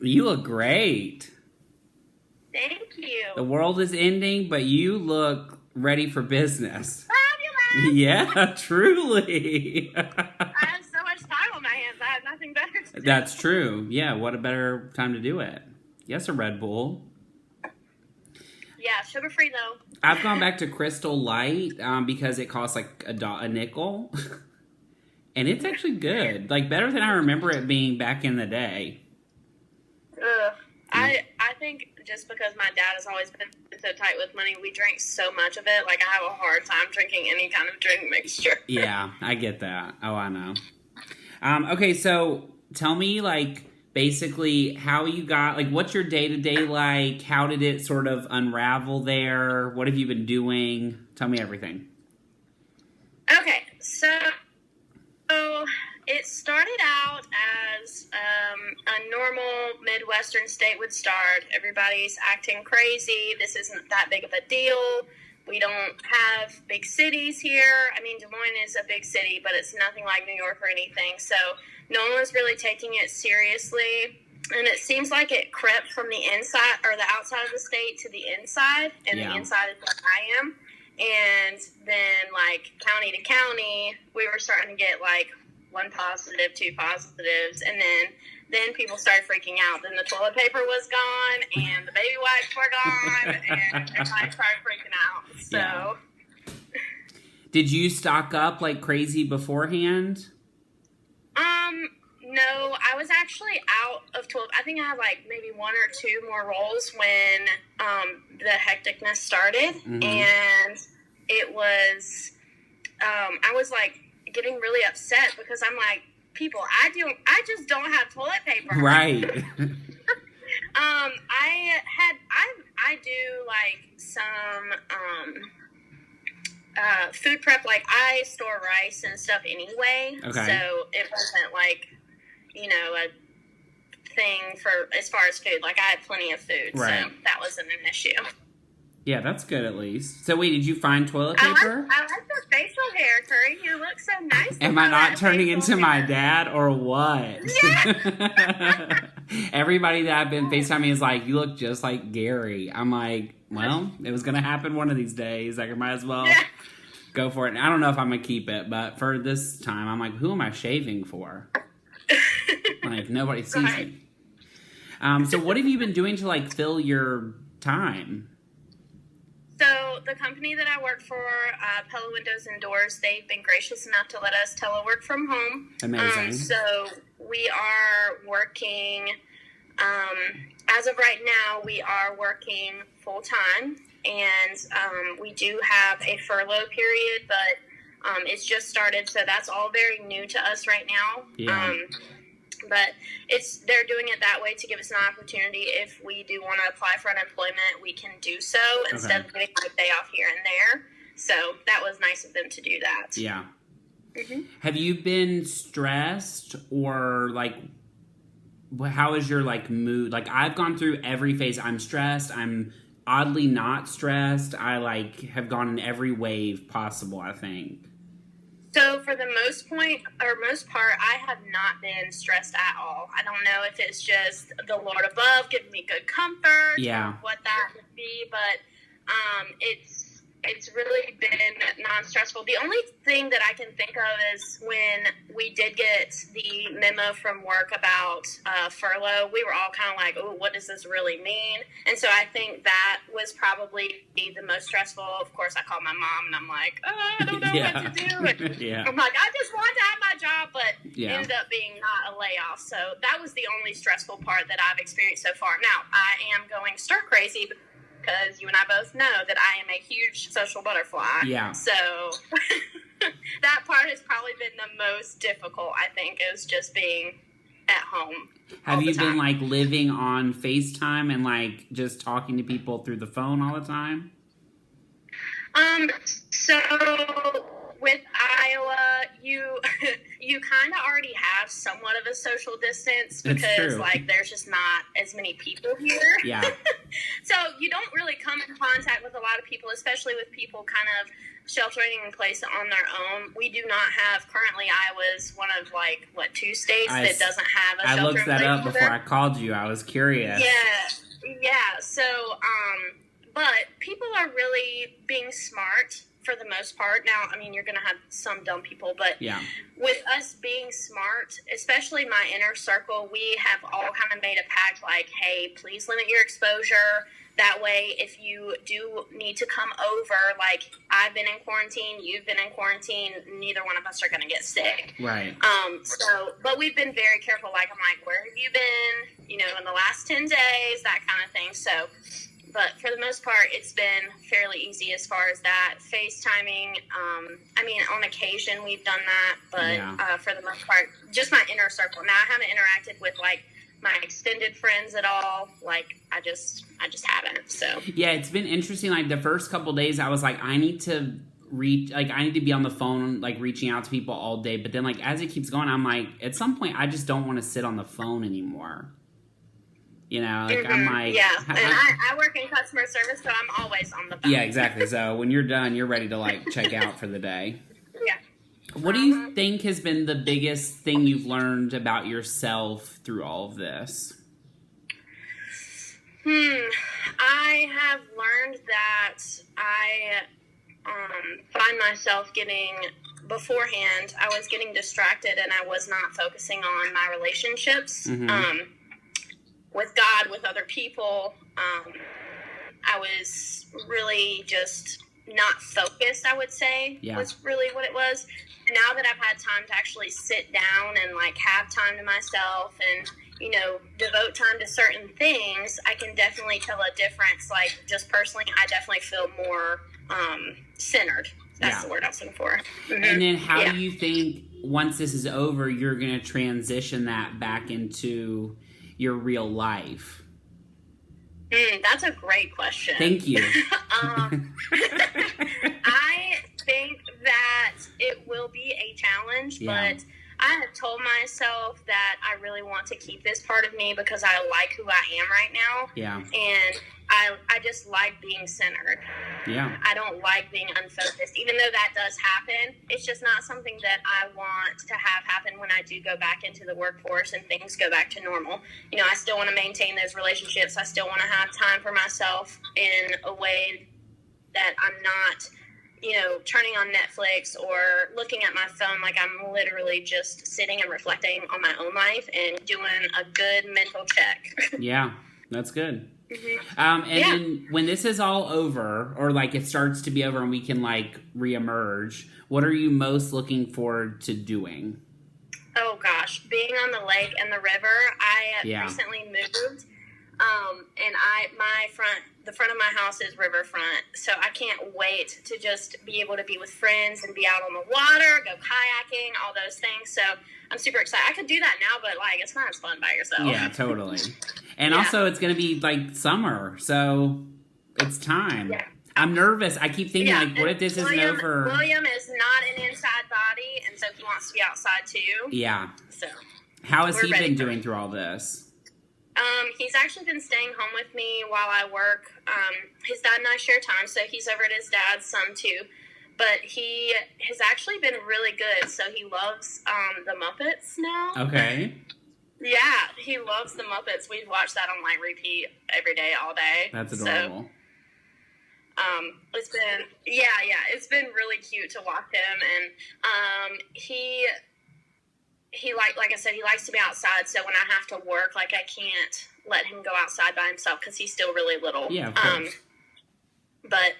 You look great. Thank you. The world is ending, but you look ready for business. Fabulous! Yeah, truly. I have so much time on my hands. I have nothing better to do. That's true. Yeah, what a better time to do it. Yes, a Red Bull. Yeah, sugar-free though. I've gone back to Crystal Light because it costs like a nickel. And it's actually good. Like, better than I remember it being back in the day. Ugh. I think just because my dad has always been so tight with money, we drink so much of it. Like, I have a hard time drinking any kind of drink mixture. Yeah, I get that. Oh, I know. Okay, so tell me, like, basically how you got, like, what's your day-to-day like? How did it sort of unravel there? What have you been doing? Tell me everything. Okay, so it started out as a normal Midwestern state would start. Everybody's acting crazy. This isn't that big of a deal. We don't have big cities here. I mean, Des Moines is a big city, but it's nothing like New York or anything. So no one was really taking it seriously. And it seems like it crept from the inside or the outside of the state to the inside. And the inside is where I am. And then, like, county to county, we were starting to get, like, 1 positive, 2 positives. And then people started freaking out. Then the toilet paper was gone, and the baby wipes were gone, and everybody started freaking out. So, yeah. Did you stock up like crazy beforehand? No, I was actually out of toilet. I think I had like maybe 1 or 2 more rolls when the hecticness started, and it was I was like getting really upset because I'm like, people, I just don't have toilet paper. Right. I do like some food prep. Like, I store rice and stuff anyway. Okay. So it wasn't like, you know, a thing for as far as food. Like, I had plenty of food, right. So that wasn't an issue. Yeah, that's good at least. So wait, did you find toilet paper? I like the facial hair, Currie. You look so nice. Am I not turning into my dad or what? Yeah. Everybody that I've been FaceTiming is like, you look just like Gary. I'm like, well, it was going to happen one of these days. Like, I might as well go for it. And I don't know if I'm going to keep it, but for this time, I'm like, who am I shaving for? Like, nobody sees me. So what have you been doing to, like, fill your time? So the company that I work for, Pella Windows and Doors, they've been gracious enough to let us telework from home. Amazing. So we are working, as of right now, we are working full time, and we do have a furlough period, but it's just started, so that's all very new to us right now. Yeah. But they're doing it that way to give us an opportunity. If we do want to apply for unemployment, we can do so instead of getting a day off here and there. So that was nice of them to do that. Yeah. Have you been stressed, or like, how is your like mood? Like, I've gone through every phase. I'm stressed. I'm oddly not stressed. I like have gone in every wave possible, I think. So for the most part, I have not been stressed at all. I don't know if it's just the Lord above giving me good comfort, yeah, or what that would be, but it's really been non-stressful. The only thing that I can think of is when we did get the memo from work about furlough, we were all kind of like, oh, what does this really mean? And so I think that was probably the most stressful. Of course, I called my mom, and I'm like, oh, I don't know what to do. And I'm like, I just want to have my job, but it ended up being not a layoff. So that was the only stressful part that I've experienced so far. Now, I am going stir crazy because you and I both know that I am a huge social butterfly. Yeah. So that part has probably been the most difficult, I think, is just being at home. Have you been like living on FaceTime and like just talking to people through the phone all the time? So with Iowa, you kind of already have somewhat of a social distance because like there's just not as many people here. Yeah. So you don't really come in contact with a lot of people, especially with people kind of sheltering in place on their own. We do not have, currently Iowa's one of 2 states that doesn't have a shelter in place. I looked that up before I called you. I was curious. Yeah. So, but people are really being smart for the most part. Now, I mean, you're going to have some dumb people, but with us being smart, especially my inner circle, we have all kind of made a pact hey, please limit your exposure. That way, if you do need to come over, I've been in quarantine, you've been in quarantine, neither one of us are going to get sick. Right. But we've been very careful. I'm where have you been, in the last 10 days, that kind of thing. So, but for the most part, it's been fairly easy as far as that. Facetiming, on occasion we've done that, but for the most part, just my inner circle. Now, I haven't interacted with, my extended friends at all. I just haven't. So yeah, it's been interesting. The first couple days I was I need to I need to be on the phone, reaching out to people all day. But then as it keeps going, I'm at some point I just don't want to sit on the phone anymore. I'm yeah. And I work in customer service, so I'm always on the phone. Yeah, exactly. So when you're done, you're ready to check out for the day. Yeah. What do you think has been the biggest thing you've learned about yourself through all of this? I have learned that I find myself beforehand, I was getting distracted and I was not focusing on my relationships with God, with other people. I was really just not focused, I would say, was really what it was. Now that I've had time to actually sit down and have time to myself and, devote time to certain things, I can definitely tell a difference. Just personally, I definitely feel more centered. That's the word I was looking for. Mm-hmm. And then how do you think once this is over, you're going to transition that back into your real life? That's a great question. Thank you. I think that it will be a challenge, but I have told myself that I really want to keep this part of me because I like who I am right now. Yeah. And I just like being centered. Yeah. I don't like being unfocused, even though that does happen. It's just not something that I want to have happen when I do go back into the workforce and things go back to normal. I still want to maintain those relationships. I still want to have time for myself in a way that I'm not, turning on Netflix or looking at my phone. I'm literally just sitting and reflecting on my own life and doing a good mental check. Yeah, that's good. Mm-hmm. Then when this is all over, or it starts to be over and we can reemerge, what are you most looking forward to doing? Oh gosh, being on the lake and the river. I recently moved, and the front of my house is riverfront, so I can't wait to just be able to be with friends and be out on the water, go kayaking, all those things. So I'm super excited. I could do that now, but it's not as fun by yourself. Yeah, totally. And also, it's going to be summer, so it's time. Yeah. I'm nervous. I keep thinking, what if this isn't over? William is not an inside body, and so he wants to be outside too. Yeah. So how has he been doing through all this? He's actually been staying home with me while I work. His dad and I share time, so he's over at his dad's some too. But he has actually been really good. So he loves the Muppets now. Okay. Yeah, he loves the Muppets. We've watched that on repeat every day, all day. That's adorable. So, it's been it's been really cute to watch him, and he like I said, he likes to be outside. So when I have to work, I can't let him go outside by himself because he's still really little. Yeah, of course. But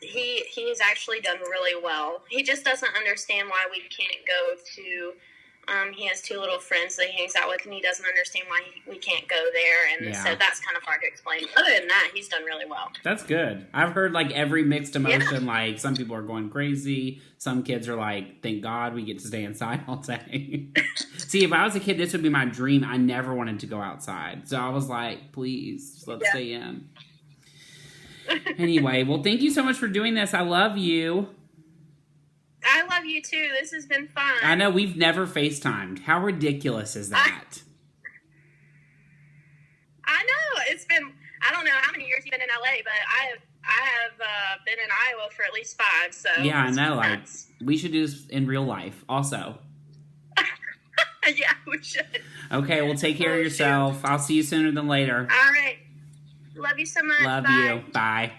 he's actually done really well. He just doesn't understand why we can't go to. He has 2 little friends that he hangs out with, and he doesn't understand why we can't go there. And so that's kind of hard to explain. Other than that, he's done really well. That's good. I've heard every mixed emotion. Yeah. Some people are going crazy. Some kids are thank God we get to stay inside all day. See, if I was a kid, this would be my dream. I never wanted to go outside. So I was please, let's stay in. Anyway, well, thank you so much for doing this. I love you. I love you too. This has been fun. I know we've never FaceTimed. How ridiculous is that? I know. It's been, I don't know how many years you've been in LA, but I have been in Iowa for at least 5. So yeah, I know. Like, we should do this in real life, also. Yeah, we should. Okay, well, take care of yourself. I'll see you sooner than later. All right. Love you so much. Love Bye. you. Bye.